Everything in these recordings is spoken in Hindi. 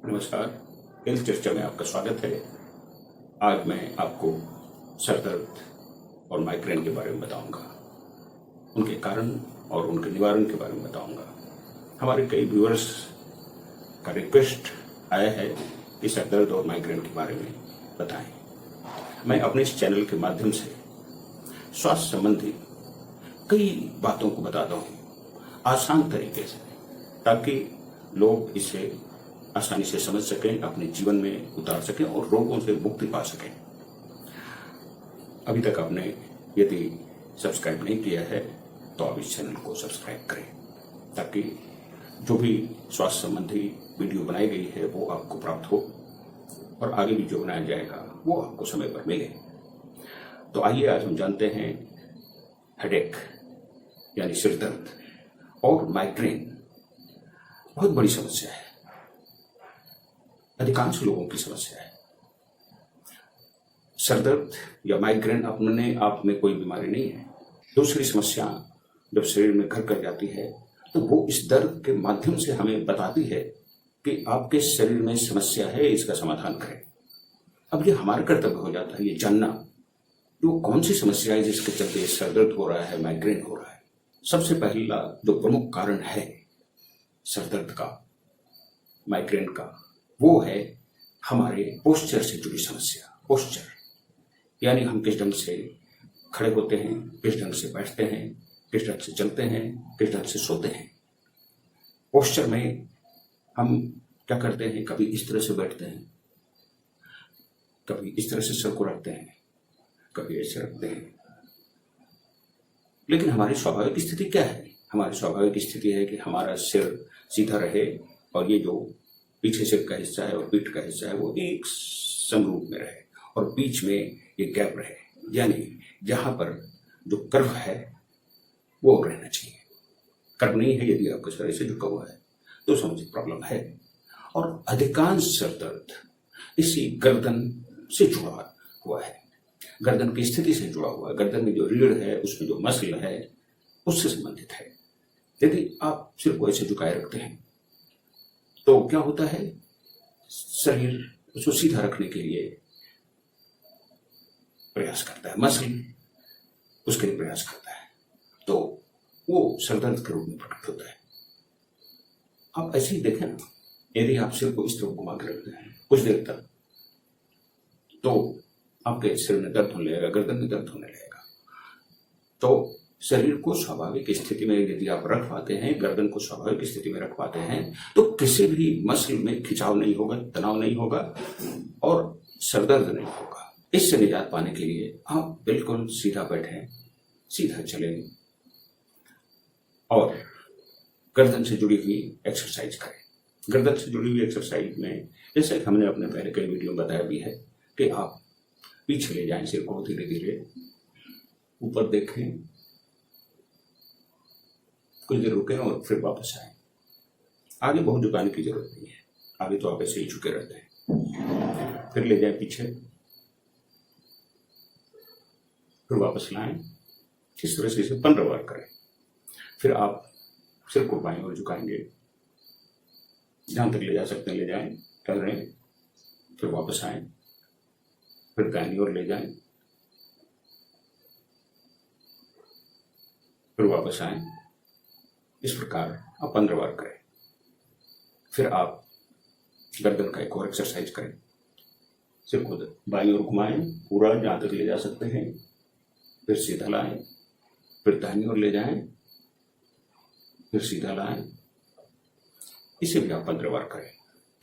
नमस्कार, हेल्थ चर्चा में आपका स्वागत है। आज मैं आपको सर दर्द और माइग्रेन के बारे में बताऊंगा, उनके कारण और उनके निवारण के बारे में बताऊंगा। हमारे कई व्यूअर्स का रिक्वेस्ट आया है कि सर दर्द और माइग्रेन के बारे में बताएं। मैं अपने इस चैनल के माध्यम से स्वास्थ्य संबंधी कई बातों को बताता हूँ आसान तरीके से, ताकि लोग इसे आसानी से समझ सकें, अपने जीवन में उतार सकें और रोगों से मुक्ति पा सकें। अभी तक आपने यदि सब्सक्राइब नहीं किया है तो आप इस चैनल को सब्सक्राइब करें, ताकि जो भी स्वास्थ्य संबंधी वीडियो बनाई गई है वो आपको प्राप्त हो और आगे भी जो बनाया जाएगा वो आपको समय पर मिले। तो आइए आज हम जानते हैं हेडेक यानी सिर दर्द और माइग्रेन बहुत बड़ी समस्या है, अधिकांश लोगों की समस्या है। सर दर्द या माइग्रेन अपने आप में कोई बीमारी नहीं है। दूसरी समस्या जब शरीर में घर कर जाती है तो वो इस दर्द के माध्यम से हमें बताती है कि आपके शरीर में समस्या है, इसका समाधान करें। अब ये हमारा कर्तव्य हो जाता है ये जानना कि वो कौन सी समस्या है जिसके चलते सर दर्द हो रहा है, माइग्रेन हो रहा है। सबसे पहला जो प्रमुख कारण है सर दर्द का, माइग्रेन का, वो है हमारे पोस्चर से जुड़ी समस्या। पोस्चर यानी हम किस ढंग से खड़े होते हैं, किस ढंग से बैठते हैं, किस ढंग से चलते हैं, किस ढंग से सोते हैं। पोस्चर में हम क्या करते हैं, कभी इस तरह से बैठते हैं, कभी इस तरह से सर को रखते हैं, कभी ऐसे रखते हैं। लेकिन हमारी स्वाभाविक स्थिति क्या है? हमारी स्वाभाविक स्थिति है कि हमारा सिर सीधा रहे और ये जो पीछे सिर का हिस्सा है और पीठ का हिस्सा है वो एक समरूप में रहे और बीच में ये गैप रहे, यानी जहां पर जो कर्व है वो रहना चाहिए। कर्व नहीं है, यदि आपका शरीर से झुका हुआ है तो समझिए प्रॉब्लम है। और अधिकांश सर दर्द इसी गर्दन से जुड़ा हुआ है, गर्दन की स्थिति से जुड़ा हुआ है। गर्दन में जो रीढ़ है, उसमें जो मसल है, उससे संबंधित है। यदि आप सिर को ऐसे झुकाए रखते हैं तो क्या होता है, शरीर उसको सीधा रखने के लिए प्रयास करता है, मसल उसके लिए प्रयास करता है, तो वो सर दर्द के रूप में प्रकट होता है। आप ऐसे ही देखें ना, यदि आप सिर को इस तरफ घुमा के रखते हैं कुछ देर तक तो आपके सिर में दर्द होने लगेगा, गर्दन में दर्द होने लगेगा। तो शरीर को स्वाभाविक स्थिति में यदि आप रख पाते हैं, गर्दन को स्वाभाविक स्थिति में रख पाते हैं, तो किसी भी मसल में खिंचाव नहीं होगा, तनाव नहीं होगा और सर दर्द नहीं होगा। इससे निजात पाने के लिए आप बिल्कुल सीधा बैठें, सीधा चलें और गर्दन से जुड़ी हुई एक्सरसाइज करें। गर्दन से जुड़ी हुई एक्सरसाइज में जैसे हमने अपने पहले कई वीडियो में बताया भी है कि आप पीछे ले जाएं सिर को, धीरे धीरे ऊपर देखें, कुछ देर रुकें और फिर वापस आए। आगे बहुत झुकाने की जरूरत नहीं है, आगे तो आप ऐसे ही झुके रहते हैं। फिर ले जाएं पीछे, फिर वापस लाएं। इस तरह से इसे 15 बार करें। फिर आप सिर को बाएं ओर झुकाएंगे, जहां तक ले जा सकते हैं ले जाएं, कर रहे हैं, फिर वापस आए, फिर दाहिनी ओर ले जाएं, फिर वापस आए। इस प्रकार आप 15 बार करें। फिर आप गर्दन का एक और एक्सरसाइज करें। सिर को बाईं ओर घुमाएं पूरा, जहां तक ले जा सकते हैं, फिर सीधा लाएं, फिर दाहिनी ओर ले जाएं, फिर सीधा लाएं। इसे भी आप 15 बार करें।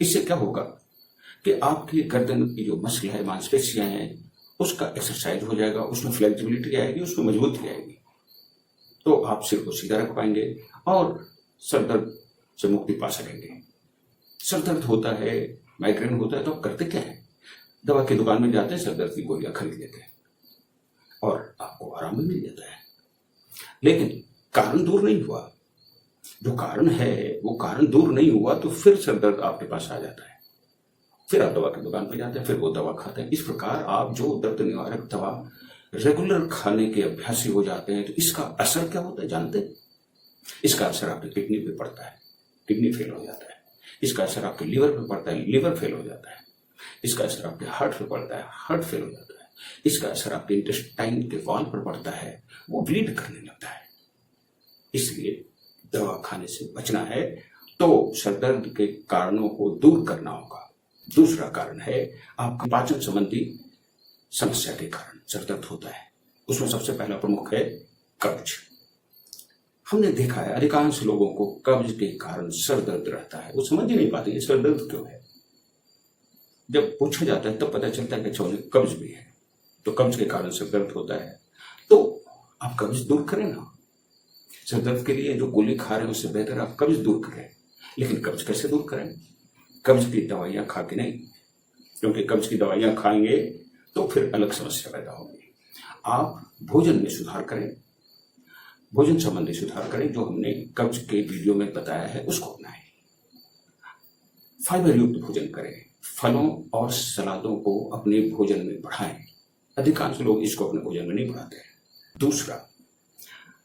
इससे क्या होगा कि आपकी गर्दन की जो मसल है, मांसपेशियां हैं, उसका एक्सरसाइज हो जाएगा, उसमें फ्लेक्सिबिलिटी आएगी, उसमें मजबूती आएगी। तो आप सिर को सीधा रख पाएंगे और सर दर्द से मुक्ति पा सकेंगे। सर दर्द होता है, माइग्रेन होता है तो आप करते क्या है? दवा की दुकान में जाते हैं, सर दर्द की गोलियां खरीद लेते हैं और आपको आराम मिल जाता है। लेकिन कारण दूर नहीं हुआ। जो कारण है वो कारण दूर नहीं हुआ तो फिर सर दर्द आपके पास आ जाता है। फिर आप दवा की दुकान पर जाते हैं, फिर वो दवा खाते हैं। इस प्रकार आप जो दर्द निवारक दवा रेगुलर खाने के अभ्यासी हो जाते हैं तो इसका असर क्या होता है जानते हैं? इसका असर आपकी किडनी पे पड़ता है, किडनी फेल हो जाता है। इसका असर आपके लीवर पे पड़ता है, लीवर फेल हो जाता है। इसका असर आपके हार्ट पे पड़ता है, हार्ट फेल हो जाता है। इसका असर आपके इंटेस्टाइन के वॉल पर पड़ता है, वो ब्लीड करने लगता है। इसलिए दवा खाने से बचना है तो सरदर्द के कारणों को दूर करना होगा। दूसरा कारण है आपका पाचन संबंधी समस्या के कारण सरदर्द होता है। उसमें सबसे पहला प्रमुख है कब्ज। हमने देखा है अधिकांश लोगों को कब्ज के कारण सर दर्द रहता है, वो समझ ही नहीं पाते ये सर दर्द क्यों है। जब पूछा जाता है तब पता चलता है कि अच्छा उन्हें कब्ज भी है, तो कब्ज के कारण सर दर्द होता है। तो आप कब्ज दूर करें ना। सर दर्द के लिए जो गोली खा रहे हैं उससे बेहतर आप कब्ज दूर करें। लेकिन कब्ज कैसे दूर करें? कब्ज की दवाइयां खा के नहीं, क्योंकि कब्ज की दवाइयां खाएंगे तो फिर अलग समस्या पैदा होगी। आप भोजन में सुधार करें, भोजन संबंधी सुधार करें, जो हमने कब्ज के वीडियो में बताया है उसको अपनाएं। फाइबर युक्त भोजन करें, फलों और सलादों को अपने भोजन में बढ़ाएं। अधिकांश लोग इसको अपने भोजन में नहीं बढ़ाते हैं। दूसरा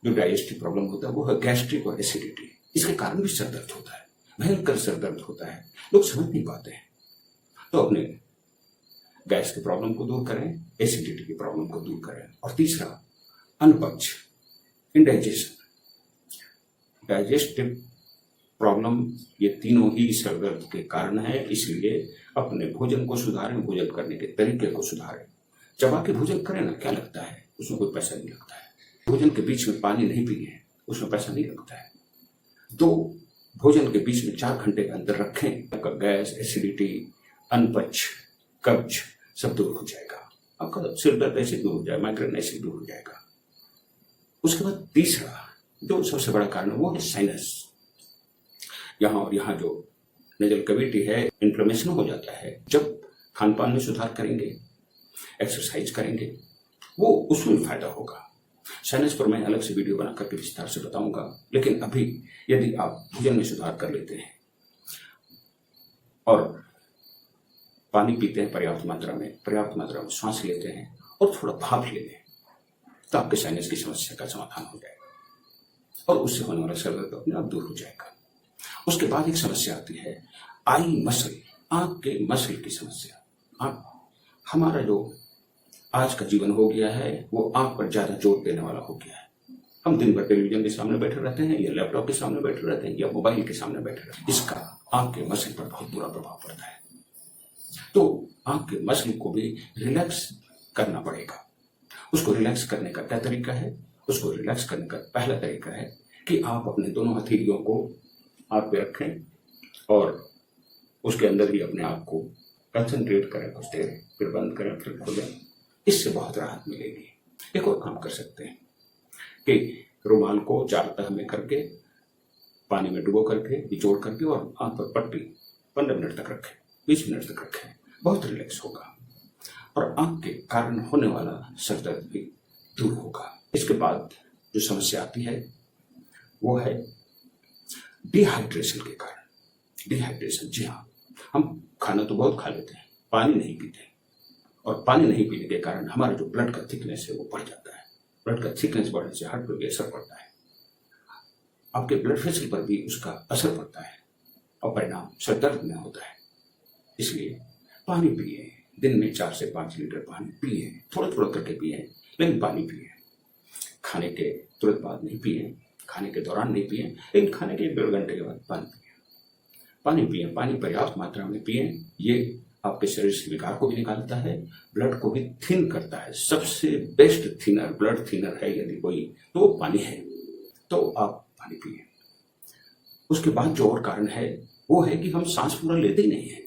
जो डाइजेस्टिव प्रॉब्लम होता है वो है गैस्ट्रिक और एसिडिटी। इसके कारण भी सर दर्द होता है, भयंकर सर दर्द होता है, लोग समझ नहीं पाते हैं। तो अपने गैस की प्रॉब्लम को दूर करें, एसिडिटी की प्रॉब्लम को दूर करें। और तीसरा अनपच, इंडाइजेशन, डाइजेस्टिव प्रॉब्लम, ये तीनों ही सर दर्द के कारण है। इसलिए अपने भोजन को सुधारें, भोजन करने के तरीके को सुधारें। चबा के भोजन करें ना, क्या लगता है उसमें कोई पैसा नहीं लगता है। भोजन के बीच में पानी नहीं पिए, उसमें पैसा नहीं लगता है। तो भोजन के बीच में 4 घंटे के अंदर रखें, आपका गैस, एसिडिटी, अनपच, कब्ज सब दूर हो जाएगा। आपका सिर दर्द ऐसे दूर हो जाएगा, माइग्रेन ऐसे दूर हो जाएगा। उसके बाद तीसरा जो सबसे बड़ा कारण है वो है साइनस। यहाँ और यहाँ जो नेजल कैविटी है, इन्फ्लेमेशन हो जाता है। जब खान पान में सुधार करेंगे, एक्सरसाइज करेंगे, वो उसमें फायदा होगा। साइनस पर मैं अलग से वीडियो बना करके विस्तार से बताऊंगा। लेकिन अभी यदि आप भोजन में सुधार कर लेते हैं और पानी पीते हैं पर्याप्त मात्रा में सांस लेते हैं और थोड़ा भाप ले लें, तो आपके साइनस की समस्या का समाधान हो जाएगा और उससे होने वाला सर दर्द अपने आप दूर हो जाएगा। उसके बाद एक समस्या आती है आई मसल, आंख के मसल की समस्या। हमारा जो आज का जीवन हो गया है वो आंख पर ज्यादा जोर देने वाला हो गया है। हम दिन भर टेलीविजन के सामने बैठे रहते हैं या लैपटॉप के सामने बैठे रहते हैं या मोबाइल के सामने बैठे रहते हैं। इसका आंख के मसल पर बहुत बुरा प्रभाव पड़ता है। तो आंख के मसल को भी रिलैक्स करना पड़ेगा। उसको रिलैक्स करने का क्या तरीका है? उसको रिलैक्स करने का पहला तरीका है कि आप अपने दोनों हथेलियों को आंख पे रखें और उसके अंदर ही अपने आप को कंसंट्रेट करें कुछ देर, फिर बंद करें, फिर खोलें। इससे बहुत राहत मिलेगी। एक और काम कर सकते हैं कि रुमाल को 4 तह में करके पानी में डुबो करके निचोड़ करके और आंख पर पट्टी 15 मिनट तक रखें, 20 मिनट तक रखें, बहुत रिलैक्स होगा और आंख के कारण होने वाला सर दर्द भी दूर होगा। इसके बाद जो समस्या आती है वो है डिहाइड्रेशन के कारण। डिहाइड्रेशन, जी हाँ, हम खाना तो बहुत खा लेते हैं, पानी नहीं पीते और पानी नहीं पीने के कारण हमारा जो ब्लड का थिकनेस है वो बढ़ जाता है। ब्लड का थिकनेस बढ़ने से हार्ट पर भी असर पड़ता है, आपके ब्लड प्रेशर पर भी उसका असर पड़ता है और परिणाम सर दर्द में होता है। इसलिए पानी पिए, दिन में 4 से 5 लीटर पानी पिए, थोड़ा थोड़ा करके पिए, लेकिन पानी पिए। खाने के तुरंत बाद नहीं पिए, खाने के दौरान नहीं पिए, लेकिन खाने के 1-1.5 घंटे के बाद पानी पिए। पानी पर्याप्त मात्रा में पिए। ये आपके शरीर से विकार को भी निकालता है, ब्लड को भी थिन करता है। सबसे बेस्ट थिनर, ब्लड थिनर है यदि कोई तो पानी है, तो आप पानी पिए। उसके बाद जो और कारण है वो है कि हम सांस पूरा लेते ही नहीं है।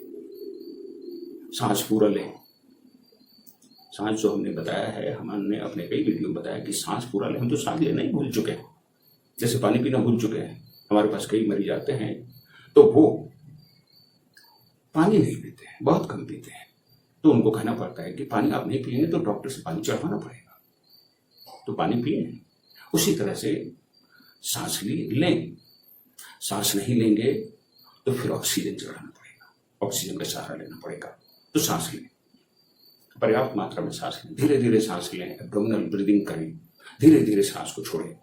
सांस पूरा लें। सांस जो हमने बताया है, हमने अपने कई वीडियो में बताया कि सांस पूरा लें। हम तो सांस लेना ही भूल चुके हैं, जैसे पानी पीना भूल चुके हैं। हमारे पास कई मरीज आते हैं तो वो पानी नहीं पीते हैं, बहुत कम पीते हैं, तो उनको कहना पड़ता है कि पानी आप नहीं पिएंगे तो डॉक्टर से पानी चढ़वाना पड़ेगा, तो पानी पिए। उसी तरह से सांस लें, सांस नहीं लेंगे तो फिर ऑक्सीजन चढ़ाना पड़ेगा, ऑक्सीजन का सहारा लेना पड़ेगा। तो सांस लें, पर्याप्त मात्रा में सांस लें, धीरे धीरे सांस लें, एब्डोमिनल ब्रीदिंग करें, धीरे धीरे सांस को छोड़ें।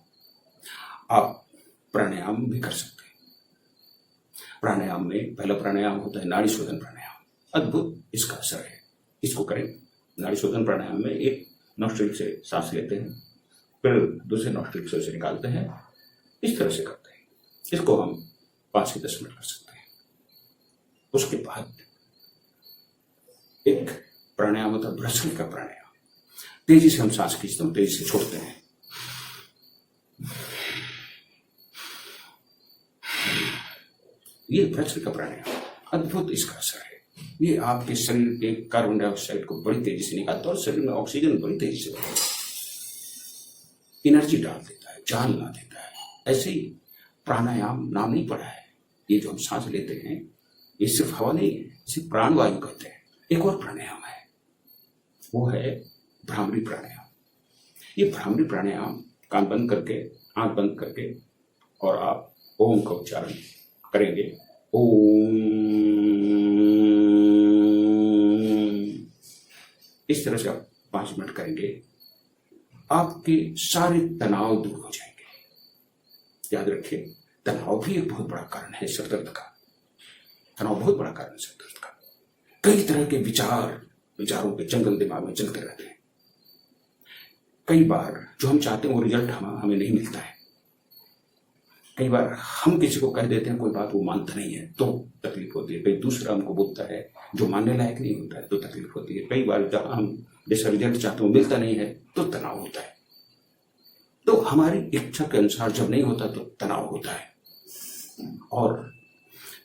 आप प्राणायाम भी कर सकते हैं। प्राणायाम में पहला प्राणायाम होता है नाड़ी शोधन प्राणायाम। अद्भुत इसका असर है, इसको करें। नाड़ी शोधन प्राणायाम में एक नॉस्ट्रिल से सांस लेते हैं, फिर दूसरे नॉस्ट्रिल से उसे निकालते हैं, इस तरह से करते हैं। इसको हम 5 से 10 मिनट कर सकते हैं। उसके बाद एक प्राणायाम होता है भ्रसनिका प्राणायाम। तेजी से हम सांस खींचते हैं, तेजी से छोड़ते हैं। ये भ्रसनिका प्राणायाम अद्भुत इसका असर है। ये आपके शरीर के कार्बन डाइऑक्साइड को बड़ी तेजी से निकालता है और शरीर में ऑक्सीजन बड़ी तेजी से बढ़ता है, एनर्जी डाल देता है, जान ला देता है। ऐसे ही प्राणायाम नाम नहीं पड़ा है, ये जो हम सांस लेते हैं ये सिर्फ हवा नहीं है, इसे प्राणवायु कहते हैं। एक और प्राणायाम है, वो है भ्रामरी प्राणायाम। ये भ्रामरी प्राणायाम कान बंद करके, आंख बंद करके, और आप ओम का उच्चारण करेंगे। ओम, इस तरह से आप 5 मिनट करेंगे, आपके सारे तनाव दूर हो जाएंगे। याद रखिए, तनाव भी एक बहुत बड़ा कारण है सर दर्द का। तनाव बहुत बड़ा कारण है सर दर्द का। कई तरह के विचारों के जंगल दिमाग में चलते रहते हैं। कई बार जो हम चाहते हैं वो रिजल्ट हमें नहीं मिलता है। कई बार हम किसी को कह देते हैं कोई बात, वो मानता नहीं है तो तकलीफ होती है। कई दूसरा हमको बोलता है जो मानने लायक नहीं होता है तो तकलीफ होती है। कई बार जहां हम जैसा रिजल्ट चाहते हैं वो मिलता नहीं है तो तनाव होता है। तो हमारी इच्छा के अनुसार जब नहीं होता तो तनाव होता है, और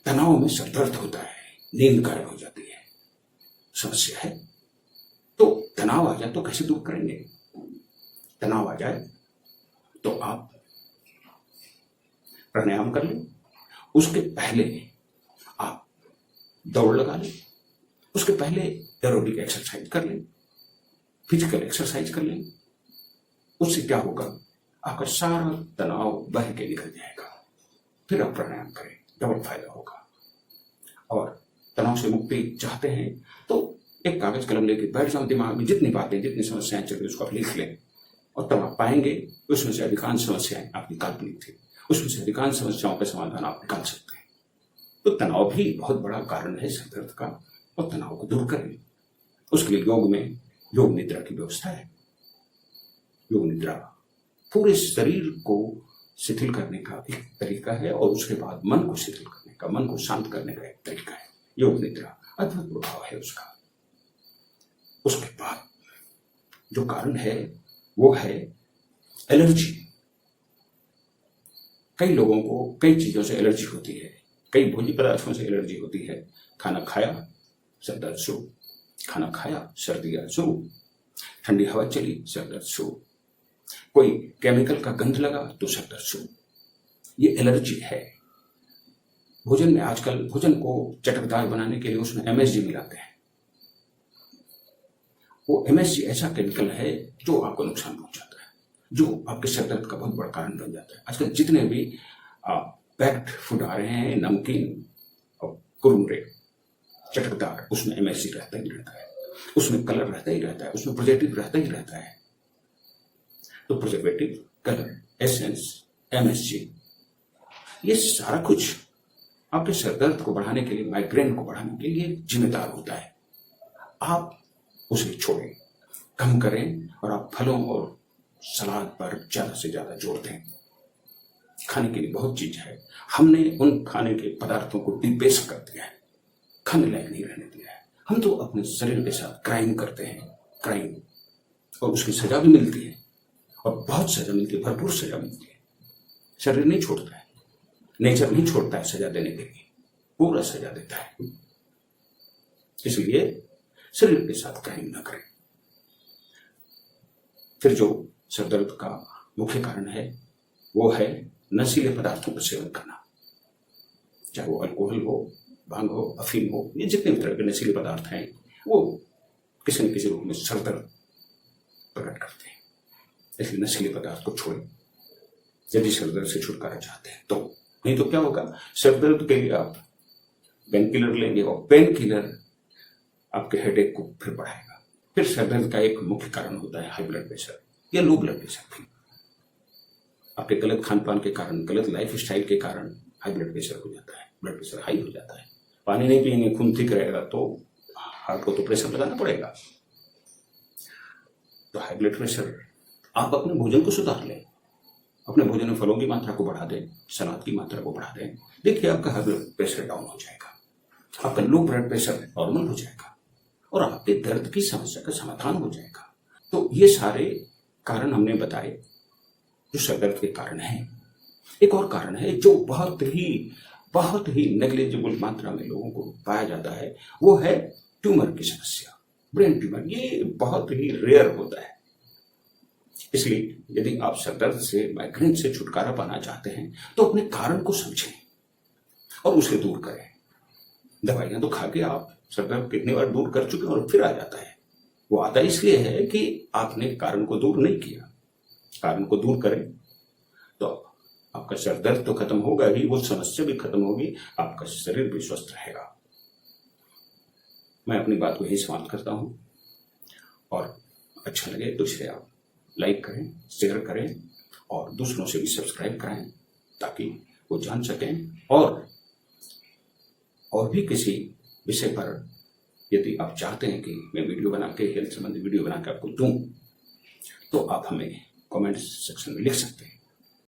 तनाव में सर दर्द होता है, नींद गायब हो जाती है। समस्या है। तो तनाव आ जाए तो कैसे दूर करेंगे? तनाव आ जाए तो आप प्राणायाम कर लें, उसके पहले आप दौड़ लगा लें, उसके पहले एरोबिक एक्सरसाइज कर लें, फिजिकल एक्सरसाइज कर लें। उससे क्या होगा, आपका सारा तनाव बह के निकल जाएगा। फिर आप प्राणायाम करें, डबल फायदा होगा। और तनाव से मुक्ति चाहते हैं तो एक कागज कलम लेके बैठ जाओ, दिमाग में जितनी बातें, जितनी समस्याएं चल रही उसको आप लिख लें, और तब आप पाएंगे उसमें से अधिकांश समस्याएं आपकी काल्पनिक थी। उसमें से अधिकांश समस्याओं का समाधान आप निकाल सकते हैं। तो तनाव भी बहुत बड़ा कारण है सर दर्द का, और तनाव को दूर करें। उसके लिए योग में योग निद्रा की व्यवस्था है। योग निद्रा पूरे शरीर को शिथिल करने का एक तरीका है, और उसके बाद मन को शिथिल करने का, मन को शांत करने का एक तरीका है। योग निद्रा अद्भुत प्रभाव है उसका। उसके बाद जो कारण है वो है एलर्जी। कई लोगों को कई चीजों से एलर्जी होती है, कई भोज्य पदार्थों से एलर्जी होती है। खाना खाया सर दर्द शुरू, खाना खाया सर्दी शुरू, ठंडी हवा चली सर दर्द शुरू, कोई केमिकल का गंध लगा तो सर दर्द शुरू। ये एलर्जी है। भोजन में आजकल भोजन को चटकदार बनाने के लिए उसमें एमएसजी मिलाते हैं। वो एमएसजी ऐसा केमिकल है जो आपको नुकसान पहुंचाता है, जो आपके सर दर्द का बहुत बड़ा कारण बन जाता है। आजकल जितने भी पैक्ड फूड आ रहे हैं, नमकीन और कुरमुरे चटकदार, उसमें एमएसजी रहता ही रहता है, उसमें कलर रहता ही रहता है, उसमें प्रिजर्वेटिव रहता ही रहता है। तो प्रिजर्वेटिव, कलर, एसेंस, एमएसजी, ये सारा कुछ आपके सर दर्द को बढ़ाने के लिए, माइग्रेन को बढ़ाने के लिए जिम्मेदार होता है। आप उसे छोड़ें, कम करें, और आप फलों और सलाद पर ज्यादा से ज्यादा जोर दें। खाने के लिए बहुत चीज है, हमने उन खाने के पदार्थों को डिबेस कर दिया है, खाने लायक नहीं रहने दिया है। हम तो अपने शरीर के साथ क्राइम करते हैं, क्राइम, और उसकी सजा भी मिलती है, और बहुत सजा मिलती है, भरपूर सजा मिलती है। शरीर नहीं छोड़ता है, नेचर नहीं छोड़ता है सजा देने के लिए, पूरा सजा देता है। इसलिए शरीर के साथ क्राइम ना करें। फिर जो सर दर्द का मुख्य कारण है वो है नशीले पदार्थों का सेवन करना, चाहे वो अल्कोहल हो, भांग हो, अफीम हो, ये जितने भी तरह के नशीले पदार्थ हैं वो किसी न किसी रूप में सर दर्द प्रकट करते हैं। इसलिए नशीले पदार्थ को छोड़ें यदि सर दर्द से छुटकारा चाहते हैं तो। नहीं तो क्या होगा, सर दर्द के लिए आप पेन किलर लेंगे, और पेन किलर आपके हेडेक को फिर बढ़ाएगा। फिर सर दर्द का एक मुख्य कारण होता है हाई ब्लड प्रेशर या लो ब्लड प्रेशर भी। आपके गलत खान पान के कारण, गलत लाइफ स्टाइल के कारण हाई ब्लड प्रेशर हो जाता है। ब्लड प्रेशर हाई हो जाता है। पानी नहीं पिएंगे, खून ठीक रहेगा तो हार्ट को तो प्रेशर लगाना पड़ेगा। तो हाई ब्लड प्रेशर, आप अपने भोजन को सुधार लें, अपने भोजन में फलों की मात्रा को बढ़ा दें, सलाद की मात्रा को बढ़ा दें, देखिए आपका हाई ब्लड प्रेशर डाउन हो जाएगा, आपका लो ब्लड प्रेशर नॉर्मल हो जाएगा और आपके दर्द की समस्या का समाधान हो जाएगा। तो ये सारे कारण हमने बताए जो सर दर्द के कारण हैं। एक और कारण है जो बहुत ही नेग्लिजिबल मात्रा में लोगों को पाया जाता है, वो है ट्यूमर की समस्या, ब्रेन ट्यूमर। ये बहुत ही रेयर होता है। इसलिए यदि आप सर दर्द से, माइग्रेन से छुटकारा पाना चाहते हैं तो अपने कारण को समझें और उसे दूर करें। दवाइयां तो खा के आप सर दर्द कितनी बार दूर कर चुके हैं और फिर आ जाता है। वो आता इसलिए है कि आपने कारण को दूर नहीं किया। कारण को दूर करें तो आपका सर दर्द तो खत्म होगा ही, वो समस्या भी खत्म होगी, आपका शरीर भी स्वस्थ रहेगा। मैं अपनी बात को यही समाप्त करता हूं और अच्छा लगे तो इसे आप लाइक करें, शेयर करें और दूसरों से भी सब्सक्राइब कराएं ताकि वो जान सकें। और भी किसी विषय पर यदि आप चाहते हैं कि मैं वीडियो बना के, हेल्थ संबंधी वीडियो बना के आपको दूं, तो आप हमें कमेंट सेक्शन में लिख सकते हैं।